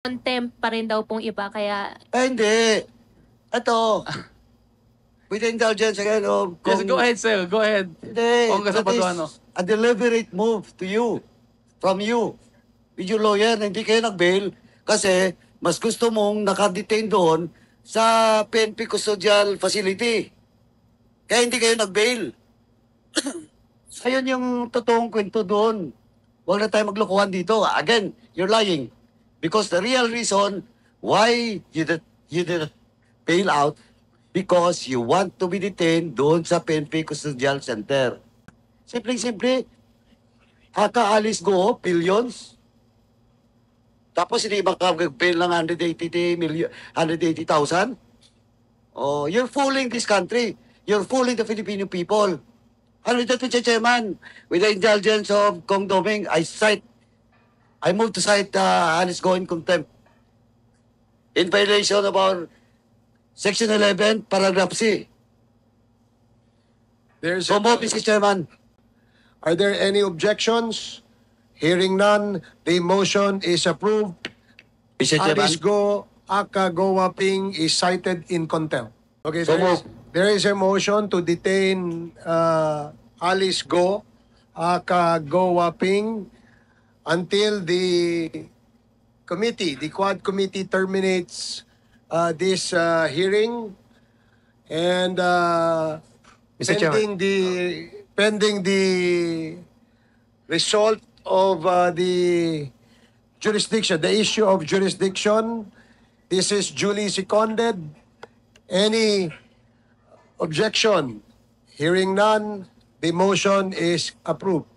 contempt pa rin daw pong iba, kaya Hindi. Ito, with the indulgence again of... Yes, go ahead, sir. Go ahead. Hindi, Congressman that is Paduano. a deliberate move to you, from you. With your lawyer, na hindi kayo nag-bail kasi mas gusto mong nakadetain doon sa PNP Custodial Facility. Kaya hindi kayo nag-bail. Ayun yung totoong kwento doon. Huwag na tayo maglokohan dito. Again, you're lying. Because the real reason why you did bail out because you want to be detained doon sa PNP Custodial Center. Simple-simple, kakaalis go, billions. Tapos hindi makapag-bail ng 180,000. Oh, you're fooling this country. You're fooling the Filipino people. Ano ito, Mr. Chairman? With the indulgence of Kong Doming, I move to cite Alice Go in contempt. In violation of our Section 11, Paragraph C. So move, Mr. Chairman. Are there any objections? Hearing none, the motion is approved. Mr. Chairman. Alice Go Akagowaping is cited in contempt. Okay, So moved. there is a motion to detain Alice Go Akagowaping until the committee, the Quad Committee terminates this hearing, and Mr. Chairman. pending the result of the jurisdiction, the issue of jurisdiction. This is duly seconded. Any objection? Hearing none, the motion is approved.